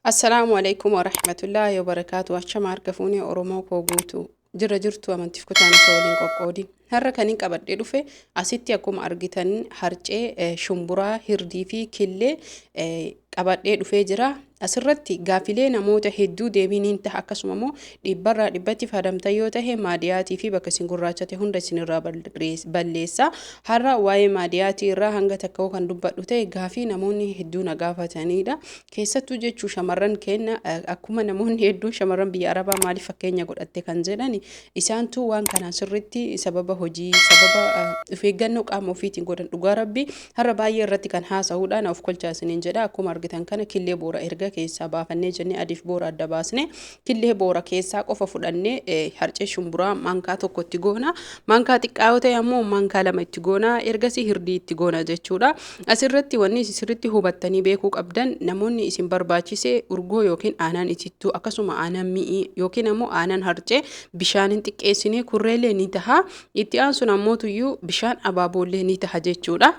السلام عليكم ورحمة الله وبركاته. أشما عرفوني أورومو كوغوتو جرجرتو أمانتيف كتاني سولين قوقودي هرا كانين قبضي دفه أسيتي أكم أرغتان هرچه شمبورا هردي في كله qabadhee dhufee jira. Asirratti gaafilee namoota hedduu deebiin ta'a akkasumas dhibbarraa dhibbatti fayyadamta yoo ta'e maadiyaatii fi bakka isin gurraachate hunda isinirraa balleessa. Har'a waa'ee maadiyaatii irraa hanga takka kan dubbadhu ta'e gaafii namoonni hedduun gaafatanidha. Keessattuu jechuu shamarran keenya akkuma namoonni hedduun shamarran biyya Arabaa maaliif fakkeenya godhatte kan jedhani isaantu waan kana sirriitti sababa hojii sababa of eeggannoo qaama ofiitiin godhan dhugaa rabbi har'a baay'ee irratti kan haasa'uudhaan of kolchaasaniin jedha. Akkuma argitan kana killee boora erga keessaa baafannee jennee adiif boora adda baasne killee boora keessaa qofa fudhannee harcee shumburaa mankaa tokko itti goona. Mankaa xiqqaa yoo ta'e ammoo mankaa lama itti goona. Ergasii hirdii itti goona jechuudha. Asirratti wanni sirriitti hubattanii beekuu qabdan namoonni isin barbaachise urgoo yookiin aanan itittuu akkasuma aanan mi'ii yookiin ammoo aanan harcee bishaaniin xiqqeessinee kurreelee ni taha. Itti aansuun ammoo tuyyuu bishaan abaaboollee ni taha jechuudha.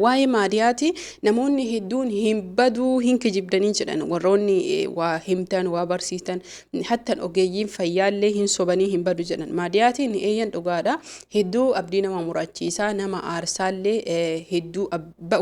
Waa'ee maadiyaati namoonni hedduun hin baduu hin kijibdanii jedhan warroonni waa himtan waa barsiisan hattan ogeeyyiin fayyaallee hin sobanii hin badu jedhan maadiyaatiin eeyyan dhugaadha hedduu abdii nama murachiisaa nama aarsaallee hedduu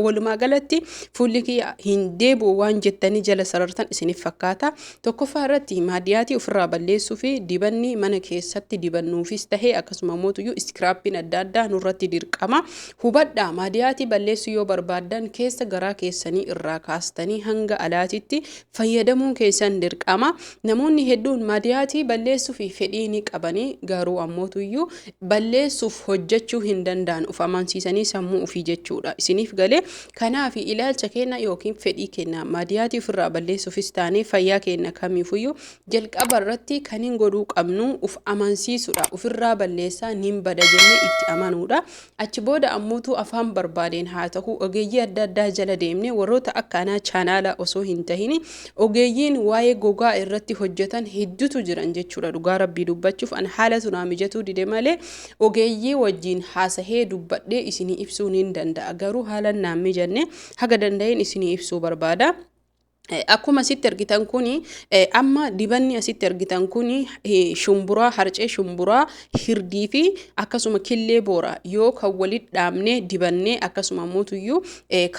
walumaa galatti fuulli kiyya hin deebi'u waan jettanii jala sarartan isiniif fakkaata tokkoffaa irratti maadiyaatii ofirraa balleessuu fi dibanni mana keessatti dibannuufis tahee akkasuma mootuyyuu iskiraappiin adda addaa nurratti dirqama hubadhaa maadiyaatii balleessu yoo barbaadan keessa garaa keessanii irraa kaastanii hanga alaatitti fayyadamuun keessan dirqama. Namoonni hedduun maadiyaatii balleessuu fi fedhii ni qabanii garuu ammootuyyuu balleessuuf hojjechuu hin danda'an uf amansiisanii sammuu ofii jechuudha. Isiniif galee kanaaf ilaalcha keenya yookiin fedhii keenya maadiyaatii ofirraa balleessuufis taanee fayyaa keenya kamiifuyyuu jalqaba irratti kan hin godhuu qabnu uf amansiisuudha. Ofirraa balleessaa nin bada jennee itti amanuudha. Achi booda ammootu afaan barbaadeen haa ta'u ogeeyyii adda addaa jala deemne warroota akkanaa chaanaala osoo hin tahini ogeeyyiin waa'ee gogaa irratti hojjetan hedduutu jiran jechuudha. Dhugaa rabbii dubbachuuf an haala tunaa mijatuu dide malee ogeeyyii wajjiin haasahee dubbadhee isinii ibsuu hin danda'a garuu haala naan mijanne haga danda'een isinii ibsuu barbaada. Akkuma asitti argitan kuni amma dibanni asitti argitan kuni shumburaa harcee shumburaa hirdii fi akkasuma killee boora yoo kan walitti dhaabnee dibannee akkasuma mootuyyuu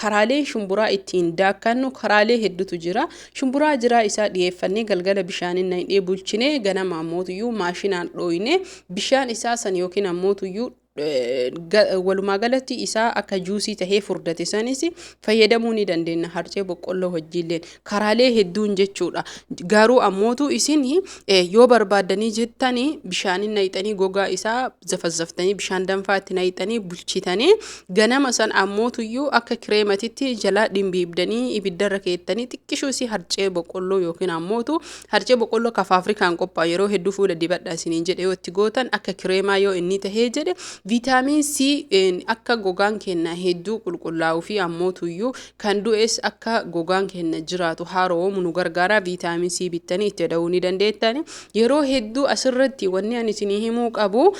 karaalee shumburaa ittiin daakkannu karaalee hedduutu jira. Shumburaa jiraa isaa dhiyeeffannee galgala bishaaniin naqnee bulchinee ganama mootuyyuu maashinaan dhooyne bishaan isaa san yookiin ammootuyyuu walumaa galatti isaa akka juusii tahee furdate sanis fayyadamuu ni dandeenya harcee boqqolloo wajjiilleen karaalee hedduun jechuudha. Garuu ammootu isin yoo barbaadanii jettanii bishaaniin naqxanii gogaa isaa zafazzaftanii bishaan danfaatti naqxanii bulchitanii ganama san ammootuyyuu akka kireematitti jala dhimbiibdanii ibiddarra keettanii xiqqishuu isii harcee boqqolloo yookiin ammootu harcee boqqolloo kafa Afrikaan qophaa yeroo hedduu fuula dibadhaa isiniin jedhe yoo itti gootan akka kireemaa yoo inni tahee jedhe Vitamin C akka gogaan keenya hedduu qulqullaa'uu fi ammootuyyuu kan du'es akka gogaan keenya jiraatu haaroomu nu gargaara. Vitamin C bittanii itti dha'uu ni dandeettani. Yeroo hedduu asirratti wanni ani isinii himuu qabu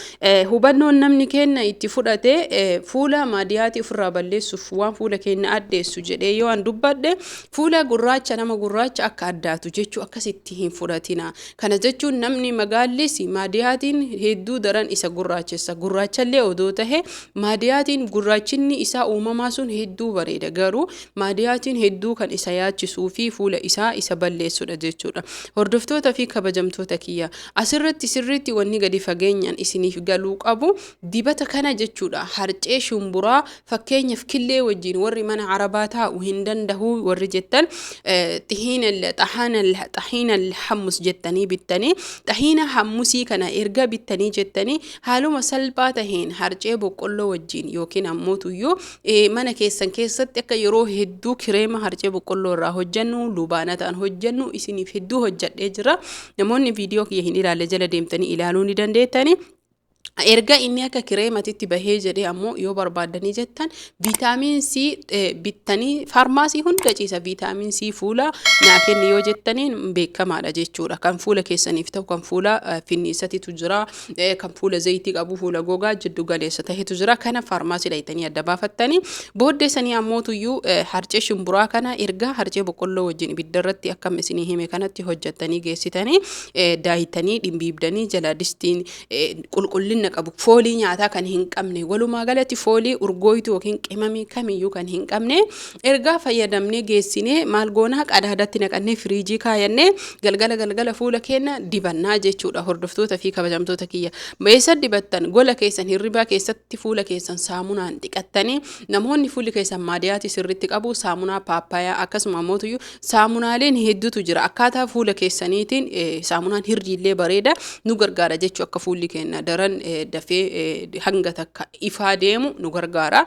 hubannoon namni keenya itti fudhate fuula maadiyaatii ofirraa balleessuuf waan fuula keenya addeessu jedhee yoo an dubbadhe fuula gurraacha nama gurraacha akka addaatu jechuu akkasitti hin fudhatina. Kana jechuun namni magaallis maadiyaatiin hedduu daran isa gurraachessa gurraacha odoo tahe maadiyaatiin gurraachinni isaa uumamaa sun hedduu bareeda garuu maadiyaatiin hedduu kan isa yaachisuu fi fuula isaa isa balleessudha jechuudha. Hordoftoota fi kabajamtoota kiyya asirratti sirriitti wanni gadi fageenyaan isiniif galuu qabu dibata kana jechuudha. Harcee shumburaa fakkeenyaaf killee wajjiin warri mana Arabaa taa'u hin danda'u warri jettan xahiina hammus jettanii bittanii xahiina hammusii kana erga bittanii jettanii haaluma salphaa taheen harcee boqqolloo wajjiin yookiin ammootuyyuu mana keessan keessatti akka yeroo hedduu kireema harcee boqqolloo irraa hojjennu lubaana ta'an hojjennu isiniif hedduu hojjadhee jira. Namoonni viidiyoo kiyya hin ilaalle jala deemtanii ilaaluu ni dandeettani. erga inni akka kireematitti bahee jedhee ammoo yoo barbaadanii jettan viitaamin C bittanii faarmaasii hunda ciisa viitaamin C fuula naa kenni yoo jettaniin beekamaadha jechuudha. Kan fuula keessaniif ta'u kan fuula finniisatitu jira, kan fuula zayitii qabu fuula gogaa jiddu galeessa ta'etu jira. Kana faarmaasii dhayitanii adda baafattanii booddee sanii ammootuyyuu harcee shumburaa kana erga harcee boqqolloo wajjin ibidda irratti akkam isinii hime kanatti hojjettanii geessitanii daayitanii dhimbiibdanii jala distiin qulqullina qabu foolii nyaataa kan hin qabne walumaa galatti foolii urgooytu yookiin qimamii kamiyyuu kan hin qabne erga fayyadamnee geessinee maal goonaa qadaadatti naqannee firiijii kaayannee galgala fuula keenya dibannaa jechuudha. Hordoftoota fi kabajamtoota kiyya meessa dibattan gola keessan hirribaa keessatti fuula keessan saamunaan dhiqattanii namoonni fuulli keessan maadiyaati sirritti qabu saamunaa paappayaa akkasuma mootuyyuu saamunaaleen hedduutu jira akkaataa fuula keessaniitiin saamunaan hirriillee bareeda nu gargaara jechuu akka fuulli keenya daran dafee hanga takka ifaa deemu nu gargaara.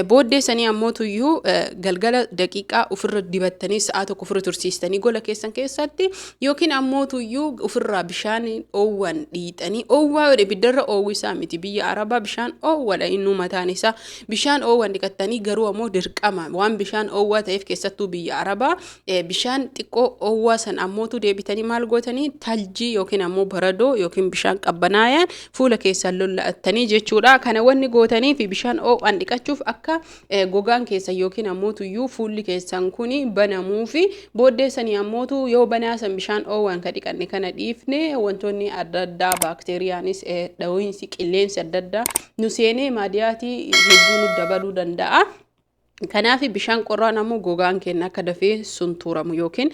Booddee sanii ammootuyyuu galgala daqiiqaa ofirra dibattanii sa'a tokko ofirra tursiistanii gola keessan keessatti yookiin ammootuyyuu ofirraa bishaan oowwan dhiixanii oowwaa yoo ibiddarra oowwisaa miti biyya Arabaa bishaan oowwadha innuu mataan isaa bishaan oowwan dhiqattanii garuu ammoo dirqama waan bishaan oowwaa ta'eef keessattuu biyya Arabaa bishaan xiqqoo oowwaa san ammootu deebitanii maal gootanii taljii yookiin ammoo baradoo yookiin bishaan qabbanaayaan fuula keessan lolla'attanii jechuudha. Kana wanni gootanii fi bishaan oowwan dhiqachuuf akka gogaan keessan yookiin ammootuyyuu fuulli keessan kuni banamuu fi booddee sanii ammootu yoo banaasan bishaan oowwan ka dhiqanne kana dhiifne wantoonni adda addaa baakteeriyaanis dhawiinsi qilleensi adda addaa nu seenee maadiyaatii hedduu nu dabaluu danda'a. Kanaaf bishaan qorraan ammoo gogaan keenya akka dafee suntuuramu yookiin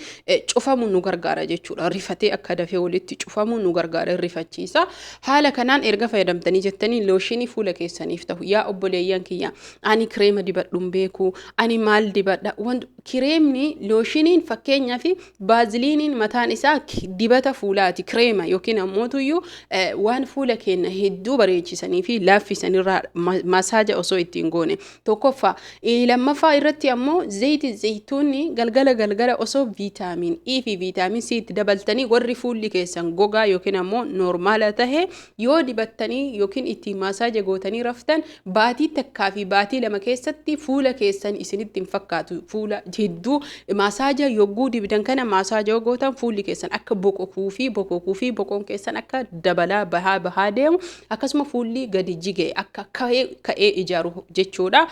cufamu nu gargaara jechuudha. Rifatee akka dafee walitti cufamu nu gargaara rifachiisa. Haala kanaan erga fayyadamtanii jettanii looshinii fuula keessaniif ta'u yaa obboleeyyan kiyya ani kireema dibadhuun beeku ani maal dibadha kireemni looshiniin fakkeenyaa fi baaziliiniin mataan isaa dibata fuulaati kireema yookiin ammootuyyuu waan fuula keenya hedduu bareechisanii fi laaffisanirraa masaaja osoo ittiin goone tokkoffaa lammaffaa irratti ammoo zayituunni galgala osoo viitaamin E fi viitaamin C itti dabaltanii warri fuulli keessan gogaa yookiin ammoo noormaala tahe yoo dibattanii yookiin itti masaaja gootanii raftan baatii takkaa fi baatii lama keessatti fuula keessan isinitti hin fakkaatu fuula hedduu masaaja yogguu dibdan kana masaaja gootan fuulli keessan akka boqokuu fi boqoon keessan akka dabalaa bahaa deemu akkasuma fuulli gadi jigee akka ka'ee ijaaru jechuudha.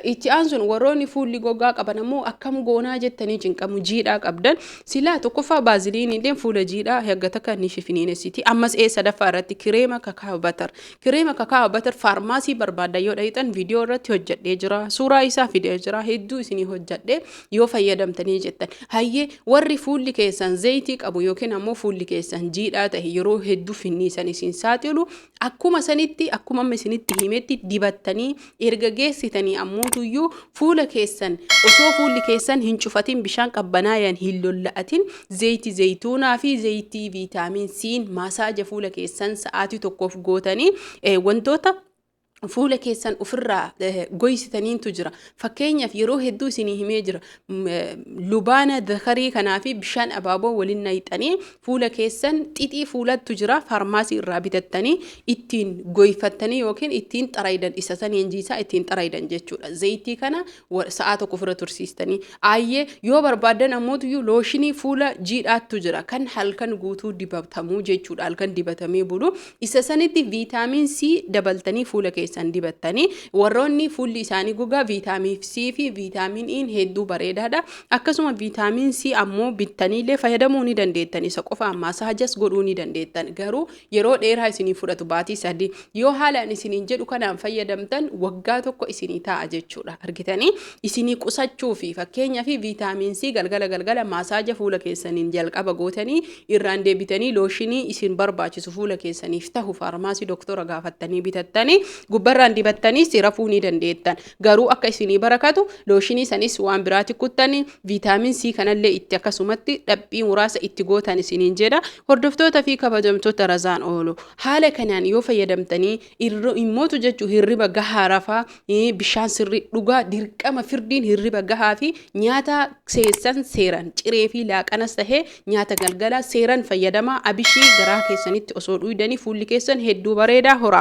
Itti aansun warroonni fuulli gogaa qaban ammoo akkam goonaa jettanii cinqamu jiidhaa qabdan silaa tokkoffaa baaziliiniin fuula jiidhaa hagga takka ni fifiniinesiti ammas sadaffaa irratti kireema kakaawa batar faarmaasii barbaaddan yoo dhayitan viidiyoo irratti hojjedhee jira suuraa isaa fidee jira hedduu isinii hojjedhee yoo fayyadamtanii jettan hayyee warri fuulli keessan zayitii qabu yookiin ammoo fuulli keessan jiidhaa ta'e yeroo hedduu finniisan isin saaxilu akkuma sanitti akkuma isinitti himetti dibattanii erga geessitanii ammootuyyuu fuula keessan osoo fuulli keessan hin cufatin bishaan qabbanaayaan hin lolla'atin zayitii zayituunaa fi zayitii viitaamin C masaaja fuula keessan sa'aatii tokkoof gootanii wantoota fuula keessan ofirraa goysitaniintu jira. Fakkeenyaaf yeroo hedduu isinii himee jira lubaana dakarii kanaa fi bishaan abaaboo waliin nayxanii fuula keessan xixii fuulattu jira faarmaasii irraa bitattanii ittiin goyfattanii yookiin ittiin xaraydan isa saniin jiisaa ittiin xaraydan jechuudha. Zayitii kana sa'a tokko ofirra tursiistanii aayyee yoo barbaadan ammootuyyuu looshinii fuula jiidhaattu jira kan halkan guutuu dibatamuu jechuudha. Halkan dibatamee bulu isa sanitti viitaamin C dabaltanii fuula keessan san dibattanii warroonni fuulli isaanii gogaa viitaamin C fi viitaamin E hedduu bareedaadha. Akkasuma viitaamin C ammoo bittaniillee fayyadamuu ni dandeettan isa qofa masaajas godhuu ni dandeettan garuu yeroo dheeraa isinii fudhatu baatii 3 yoo haalaan isiniin jedhu kanaan fayyadamtan waggaa tokko isinii ta'a jechuudha. Argitanii isinii qusachuu fi fakkeenyaa fi viitaamin C galgala masaaja fuula keessaniin jalqaba gootanii irraan deebitanii looshinii isin barbaachisu fuula keessaniif ta'u faarmaasii doktora gaafattanii bitattanii gubbarraan dibattanii rafuu ni dandeettan garuu akka isinii barakatu looshinii sanis waan biraatti kuttanii viitaamin C kanallee itti akkasumatti dhabbii muraasa itti gootan isiniin jedha. Hordoftoota fi kabajamtoota razaan oolu haala kanaan yoo fayyadamtanii immootu jechuu hirriba gahaa rafaa bishaan sirrii dhugaa dirqama firdiin hirriba gahaa fi nyaata seessan seeran ciree fi laaqanas tahee nyaata galgala seeran fayyadamaa abishii garaa keessanitti osoo dhuydanii fuulli keessan hedduu bareedaa horaa